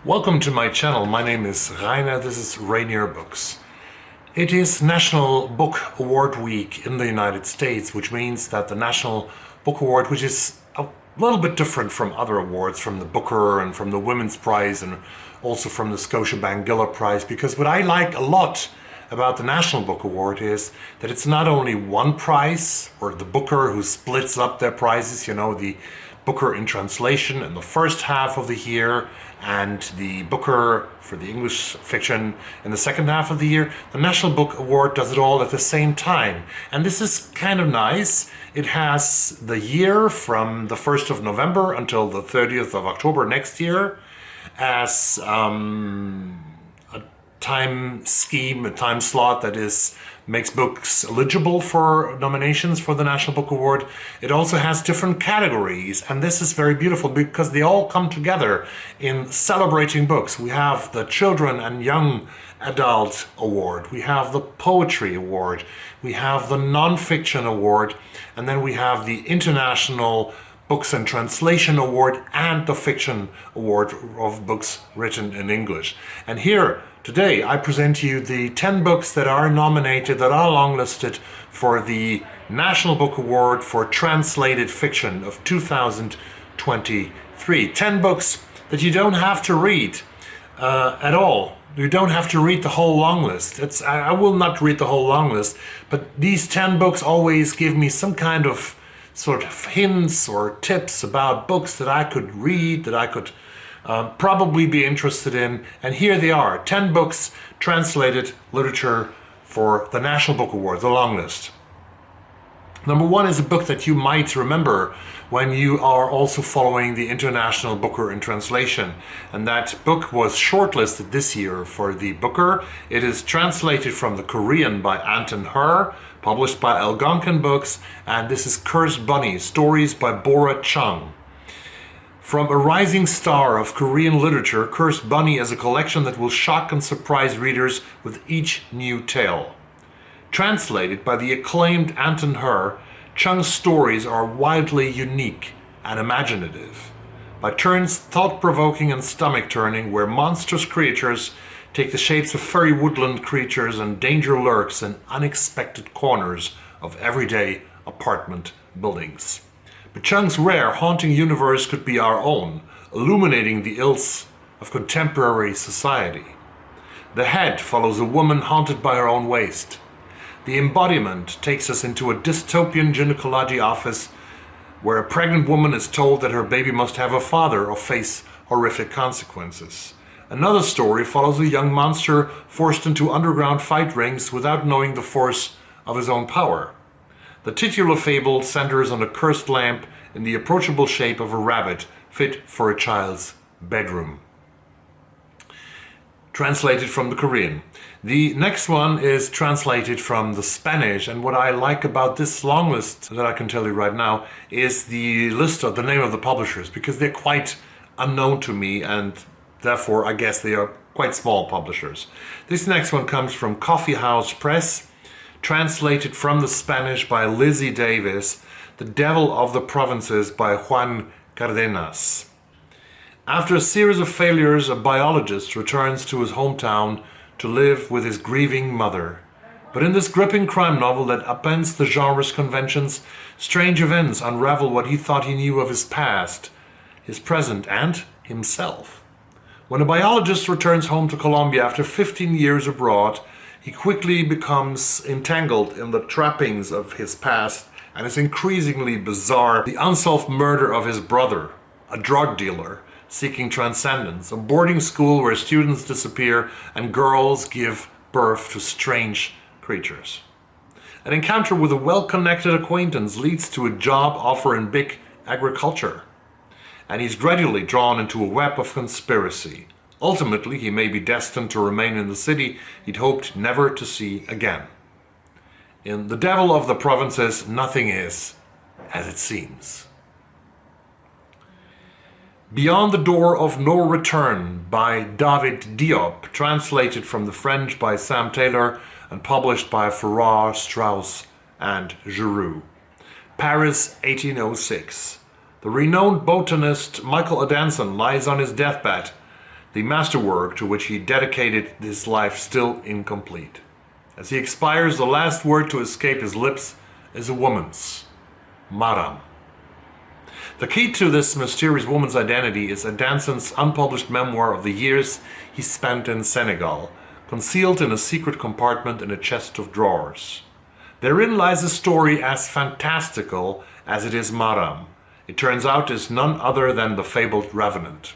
Welcome to my channel. My name is Rainer. This is Rainier Books. It is National Book Award Week in the United States, which means that the National Book Award, which is a little bit different from other awards, from the Booker and from the Women's Prize and also from the Scotiabank Giller Prize, because what I like a lot about the National Book Award is that it's not only one prize, or the Booker who splits up their prizes, the Booker in translation in the first half of the year and the Booker for the English fiction in the second half of the year. The National Book Award does it all at the same time. And this is kind of nice. It has the year from the 1st of November until the 30th of October next year as a time scheme, a time slot that makes books eligible for nominations for the National Book Award. It also has different categories, and this is very beautiful because they all come together in celebrating books. We have the Children and Young Adult Award, we have the Poetry Award, we have the Nonfiction Award, and then we have the International Books and Translation Award and the Fiction Award of books written in English. And here today I present to you the 10 books that are nominated, that are longlisted for the National Book Award for Translated Fiction of 2023. 10 books that you don't have to read at all. You don't have to read the whole long list. I will not read the whole long list, but these 10 books always give me some kind of sort of hints or tips about books that I could read, that I could probably be interested in. And here they are, 10 books translated literature for the National Book Award, the long list. Number one is a book that you might remember when you are also following the International Booker in Translation. And that book was shortlisted this year for the Booker. It is translated from the Korean by Anton Hur, published by Algonquin Books, and this is Cursed Bunny, Stories by Bora Chung. From a rising star of Korean literature, Cursed Bunny is a collection that will shock and surprise readers with each new tale. Translated by the acclaimed Anton Hur, Chung's stories are wildly unique and imaginative, by turns thought-provoking and stomach-turning, where monstrous creatures take the shapes of furry woodland creatures and danger lurks in unexpected corners of everyday apartment buildings. But Chung's rare, haunting universe could be our own, illuminating the ills of contemporary society. The head follows a woman haunted by her own waste. The embodiment takes us into a dystopian gynecology office where a pregnant woman is told that her baby must have a father or face horrific consequences. Another story follows a young monster forced into underground fight rings without knowing the force of his own power. The titular fable centers on a cursed lamp in the approachable shape of a rabbit fit for a child's bedroom. Translated from the Korean. The next one is translated from the Spanish, and what I like about this long list that I can tell you right now is the list of the name of the publishers, because they're quite unknown to me and therefore I guess they are quite small publishers. This next one comes from Coffee House Press, translated from the Spanish by Lizzie Davis, The Devil of the Provinces by Juan Cárdenas. After a series of failures, a biologist returns to his hometown to live with his grieving mother. But in this gripping crime novel that upends the genre's conventions, strange events unravel what he thought he knew of his past, his present, and himself. When a biologist returns home to Colombia after 15 years abroad, he quickly becomes entangled in the trappings of his past and is increasingly bizarre. The unsolved murder of his brother, a drug dealer seeking transcendence, a boarding school where students disappear and girls give birth to strange creatures. An encounter with a well-connected acquaintance leads to a job offer in big agriculture, and he's gradually drawn into a web of conspiracy. Ultimately, he may be destined to remain in the city he'd hoped never to see again. In The Devil of the Provinces, nothing is as it seems. Beyond the Door of No Return by David Diop, translated from the French by Sam Taylor and published by Farrar, Straus and Giroux. Paris, 1806. The renowned botanist Michael Hofmann lies on his deathbed the masterwork to which he dedicated his life still incomplete. As he expires, the last word to escape his lips is a woman's, Madame. The key to this mysterious woman's identity is Danson's unpublished memoir of the years he spent in Senegal, concealed in a secret compartment in a chest of drawers. Therein lies a story as fantastical as it is Madame. It turns out is none other than the fabled Revenant.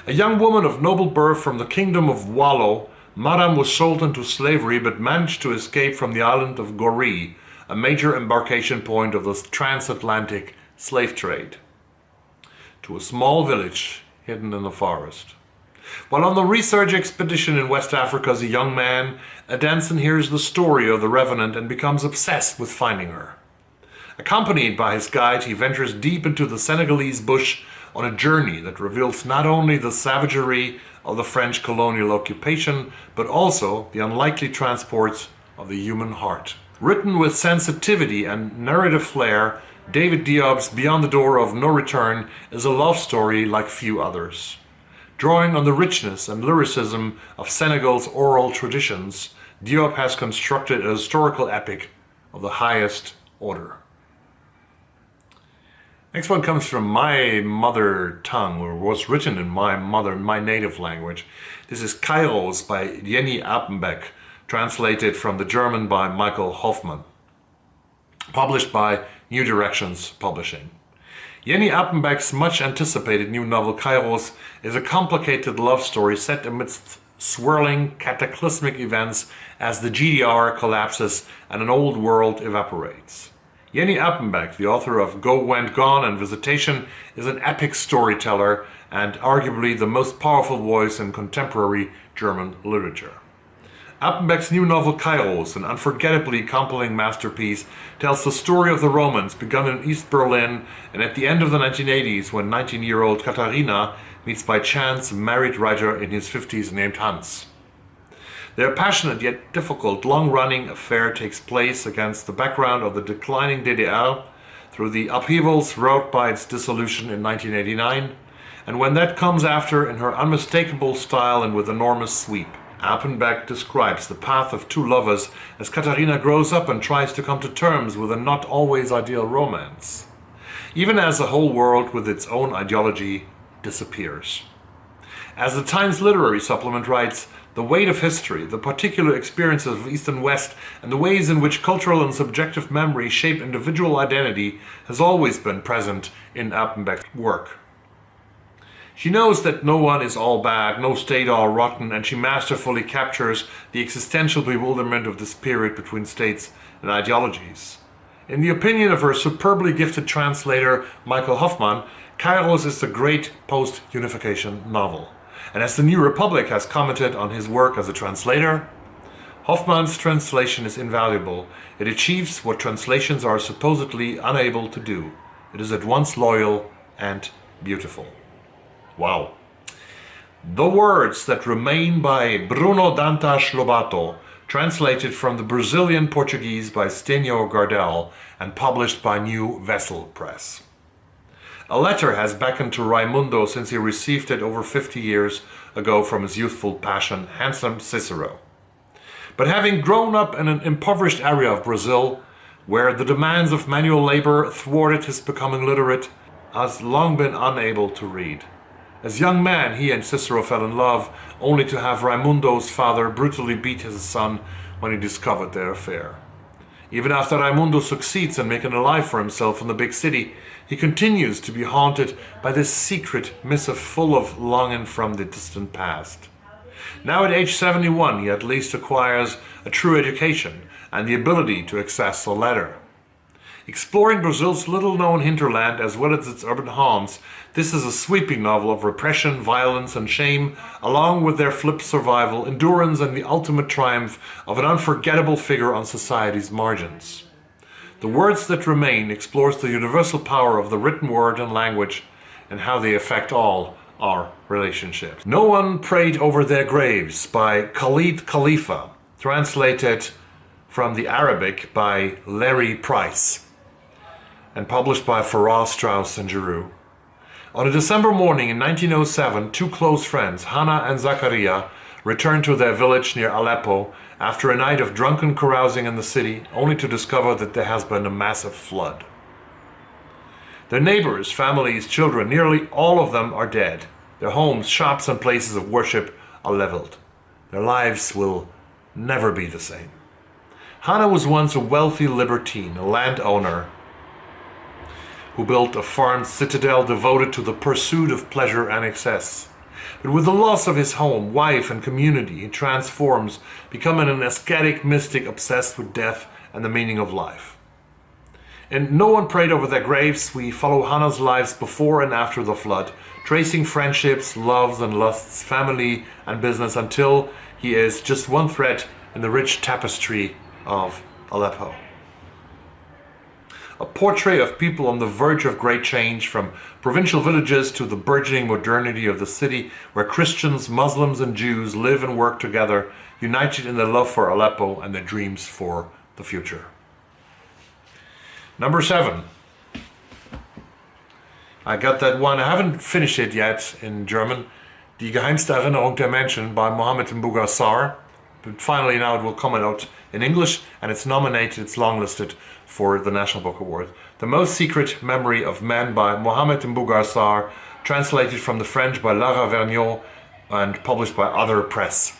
A young woman of noble birth from the kingdom of Wallo, Madame was sold into slavery but managed to escape from the island of Gorée, a major embarkation point of the transatlantic slave trade, to a small village hidden in the forest. While on the research expedition in West Africa as a young man, Danson hears the story of the Revenant and becomes obsessed with finding her. Accompanied by his guide, he ventures deep into the Senegalese bush on a journey that reveals not only the savagery of the French colonial occupation, but also the unlikely transports of the human heart. Written with sensitivity and narrative flair, David Diop's Beyond the Door of No Return is a love story like few others. Drawing on the richness and lyricism of Senegal's oral traditions, Diop has constructed a historical epic of the highest order. Next one comes from my mother tongue, or was written in my native language. This is Kairos by Jenny Erpenbeck, translated from the German by Michael Hofmann. Published by New Directions Publishing. Jenny Erpenbeck's much anticipated new novel Kairos is a complicated love story set amidst swirling cataclysmic events as the GDR collapses and an old world evaporates. Jenny Erpenbeck, the author of Go, Went, Gone and Visitation, is an epic storyteller and arguably the most powerful voice in contemporary German literature. Erpenbeck's new novel Kairos, an unforgettably compelling masterpiece, tells the story of the romance begun in East Berlin and at the end of the 1980s when 19-year-old Katharina meets by chance a married writer in his 50s named Hans. Their passionate yet difficult long-running affair takes place against the background of the declining DDR through the upheavals wrought by its dissolution in 1989, and when that comes after in her unmistakable style and with enormous sweep. Erpenbeck describes the path of two lovers as Katharina grows up and tries to come to terms with a not always ideal romance, even as the whole world with its own ideology disappears. As the Times Literary Supplement writes, the weight of history, the particular experiences of East and West, and the ways in which cultural and subjective memory shape individual identity has always been present in Erpenbeck's work. She knows that no one is all bad, no state all rotten, and she masterfully captures the existential bewilderment of this period between states and ideologies. In the opinion of her superbly gifted translator, Michael Hofmann, Kairos is the great post-unification novel. And as the New Republic has commented on his work as a translator, Hofmann's translation is invaluable. It achieves what translations are supposedly unable to do. It is at once loyal and beautiful. Wow. The Words That Remain by Bruno Dantas Lobato, translated from the Brazilian Portuguese by Stênio Gardel and published by New Vessel Press. A letter has beckoned to Raimundo since he received it over 50 years ago from his youthful passion, handsome Cicero. But having grown up in an impoverished area of Brazil, where the demands of manual labor thwarted his becoming literate, has long been unable to read. As a young man, he and Cicero fell in love, only to have Raimundo's father brutally beat his son when he discovered their affair. Even after Raimundo succeeds in making a life for himself in the big city, he continues to be haunted by this secret missive full of longing from the distant past. Now at age 71, he at least acquires a true education and the ability to access a letter. Exploring Brazil's little-known hinterland as well as its urban haunts, this is a sweeping novel of repression, violence, and shame, along with their flipped survival, endurance, and the ultimate triumph of an unforgettable figure on society's margins. The Words That Remain explores the universal power of the written word and language and how they affect all our relationships. No One Prayed Over Their Graves by Khaled Khalifa, translated from the Arabic by Leri Price and published by Farrar, Straus and Giroux. On a December morning in 1907, two close friends, Hannah and Zakaria, returned to their village near Aleppo after a night of drunken carousing in the city, only to discover that there has been a massive flood. Their neighbors, families, children, nearly all of them are dead. Their homes, shops, and places of worship are leveled. Their lives will never be the same. Hannah was once a wealthy libertine, a landowner who built a farmed citadel devoted to the pursuit of pleasure and excess. But with the loss of his home, wife, and community, he transforms, becoming an ascetic mystic obsessed with death and the meaning of life. In No One Prayed Over Their Graves, we follow Hannah's lives before and after the flood, tracing friendships, loves and lusts, family and business, until he is just one thread in the rich tapestry of Aleppo. A portrait of people on the verge of great change, from provincial villages to the burgeoning modernity of the city, where Christians, Muslims, and Jews live and work together, united in their love for Aleppo and their dreams for the future. Number 7. I got that one. I haven't finished it yet in German. Die geheimste Erinnerung der Menschen by Mohammed Mbougassar. But finally now it will come out in English, and it's nominated, it's longlisted for the National Book Award. The Most Secret Memory of Men by Mohammed Mbougassar, translated from the French by Lara Vergniaud and published by Other Press.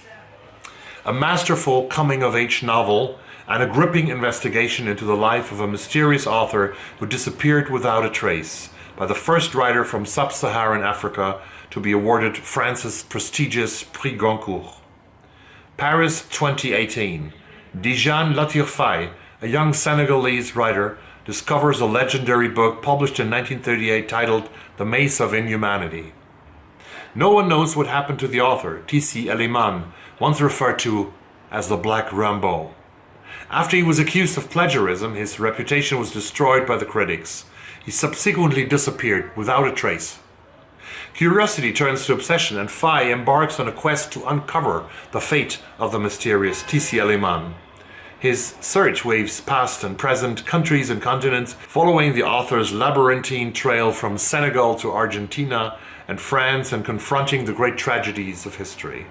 A masterful coming-of-age novel and a gripping investigation into the life of a mysterious author who disappeared without a trace, by the first writer from sub-Saharan Africa to be awarded France's prestigious Prix Goncourt. Paris 2018. Dijan Latirfaye, a young Senegalese writer, discovers a legendary book published in 1938 titled The Maze of Inhumanity. No one knows what happened to the author, Tissi Eliman, once referred to as the Black Rimbaud. After he was accused of plagiarism, his reputation was destroyed by the critics. He subsequently disappeared without a trace. Curiosity turns to obsession, and Faye embarks on a quest to uncover the fate of the mysterious Tissi Eliman. His search waves past and present, countries and continents, following the author's labyrinthine trail from Senegal to Argentina and France, and confronting the great tragedies of history.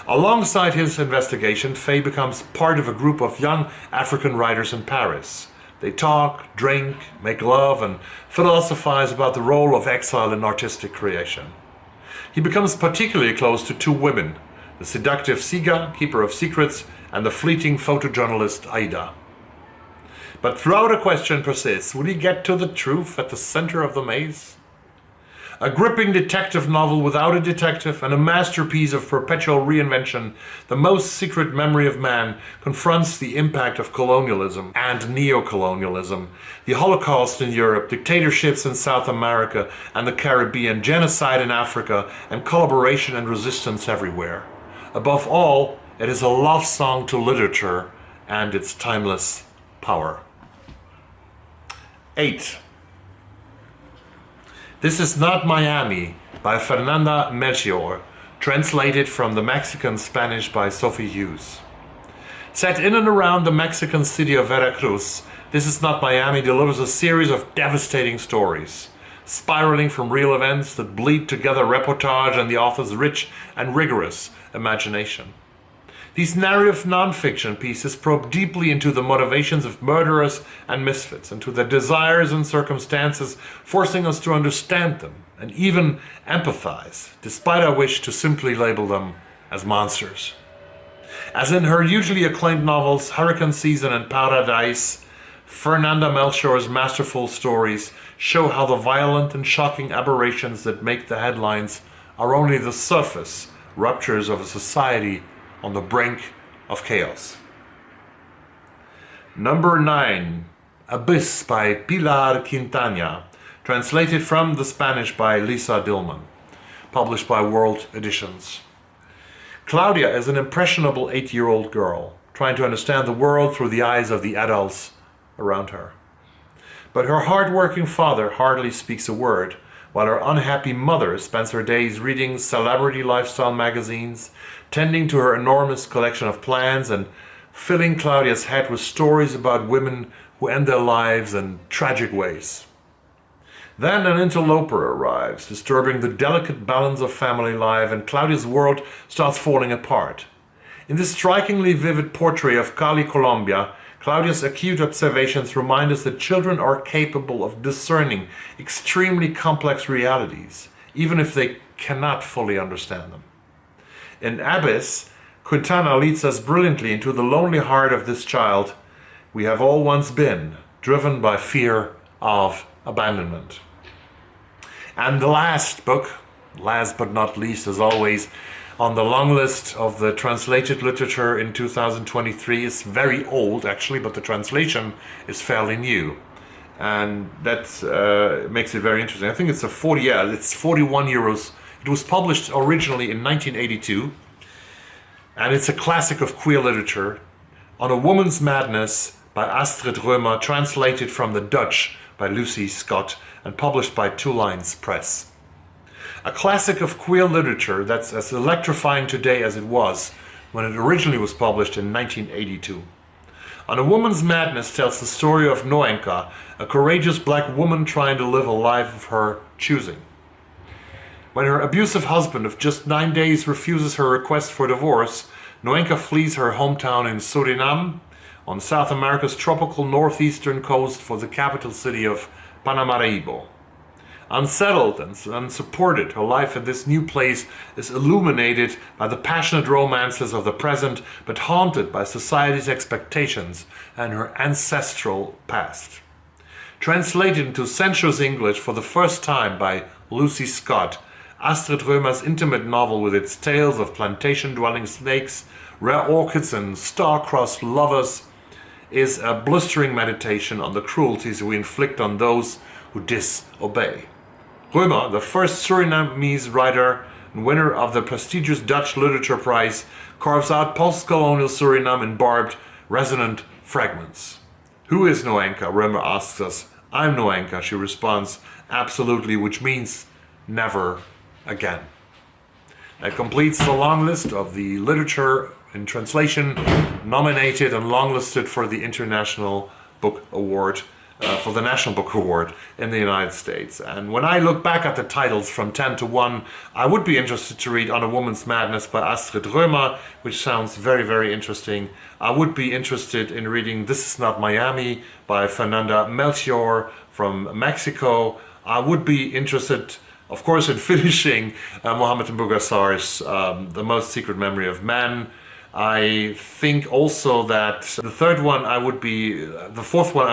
Alongside his investigation, Faye becomes part of a group of young African writers in Paris. They talk, drink, make love, and philosophize about the role of exile in artistic creation. He becomes particularly close to two women, the seductive Siga, keeper of secrets, and the fleeting photojournalist Aida. But throughout a question persists: will he get to the truth at the center of the maze? A gripping detective novel without a detective and a masterpiece of perpetual reinvention, The Most Secret Memory of Man confronts the impact of colonialism and neo-colonialism, the Holocaust in Europe, dictatorships in South America and the Caribbean, genocide in Africa, and collaboration and resistance everywhere. Above all, it is a love song to literature and its timeless power. 8. This Is Not Miami by Fernanda Melchor, translated from the Mexican Spanish by Sophie Hughes. Set in and around the Mexican city of Veracruz, This Is Not Miami delivers a series of devastating stories, spiraling from real events that bleed together reportage and the author's rich and rigorous imagination. These narrative non-fiction pieces probe deeply into the motivations of murderers and misfits, into their desires and circumstances, forcing us to understand them and even empathize, despite our wish to simply label them as monsters. As in her hugely acclaimed novels Hurricane Season and Paradise, Fernanda Melchor's masterful stories show how the violent and shocking aberrations that make the headlines are only the surface ruptures of a society on the brink of chaos. Number 9. Abyss by Pilar Quintana, translated from the Spanish by Lisa Dillman, published by World Editions. Claudia is an impressionable 8-year-old girl, trying to understand the world through the eyes of the adults around her. But her hard-working father hardly speaks a word, while her unhappy mother spends her days reading celebrity lifestyle magazines, tending to her enormous collection of plants, and filling Claudia's head with stories about women who end their lives in tragic ways. Then an interloper arrives, disturbing the delicate balance of family life, and Claudia's world starts falling apart. In this strikingly vivid portrait of Cali, Colombia, Claudia's acute observations remind us that children are capable of discerning extremely complex realities, even if they cannot fully understand them. In Abyss, Quintana leads us brilliantly into the lonely heart of this child we have all once been, driven by fear of abandonment. And the last book, last but not least as always, on the long list of the translated literature in 2023 is very old actually, but the translation is fairly new. And that makes it very interesting. I think it's it's 41 euros. It was published originally in 1982. And it's a classic of queer literature, On a Woman's Madness by Astrid Römer, translated from the Dutch by Lucy Scott and published by Two Lines Press. A classic of queer literature that's as electrifying today as it was when it originally was published in 1982. On a Woman's Madness tells the story of Noenka, a courageous black woman trying to live a life of her choosing. When her abusive husband of just 9 days refuses her request for divorce, Noenka flees her hometown in Suriname, on South America's tropical northeastern coast, for the capital city of Paramaribo. Unsettled and unsupported, her life in this new place is illuminated by the passionate romances of the present, but haunted by society's expectations and her ancestral past. Translated into sensuous English for the first time by Lucy Scott, Astrid Römer's intimate novel, with its tales of plantation-dwelling snakes, rare orchids and star-crossed lovers, is a blistering meditation on the cruelties we inflict on those who disobey. Römer, the first Surinamese writer and winner of the prestigious Dutch Literature Prize, carves out post-colonial Suriname in barbed, resonant fragments. Who is Noenka? Römer asks us. I'm Noenka, she responds, absolutely, which means never again. That completes the long list of the literature in translation nominated and longlisted for the International Book Award, for the National Book Award in the United States. And when I look back at the titles from 10 to 1, I would be interested to read On a Woman's Madness by Astrid Römer, which sounds very, very interesting. I would be interested in reading This Is Not Miami by Fernanda Melchor from Mexico. I would be interested, of course, in finishing Mohammed Mbugasar's The Most Secret Memory of Man. I think also that the fourth one I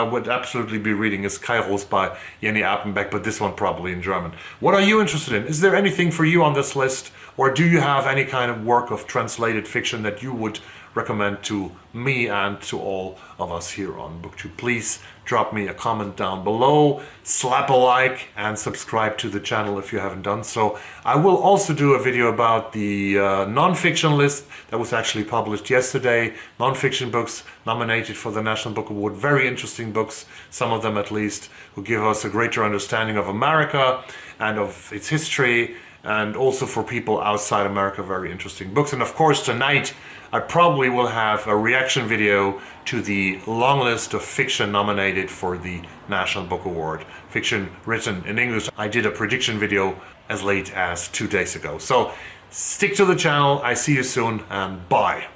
would absolutely be reading is Kairos by Jenny Erpenbeck, but this one probably in German. What are you interested in? Is there anything for you on this list? Or do you have any kind of work of translated fiction that you would recommend to me and to all of us here on BookTube? Please drop me a comment down below, slap a like, and subscribe to the channel if you haven't done so. I will also do a video about the non-fiction list that was actually published yesterday. Non-fiction books nominated for the National Book Award. Very interesting books, some of them at least, who give us a greater understanding of America and of its history, and also for people outside America, very interesting books. And of course tonight I probably will have a reaction video to the long list of fiction nominated for the National Book Award. Fiction written in English. I did a prediction video as late as 2 days ago. So stick to the channel. I see you soon, and bye.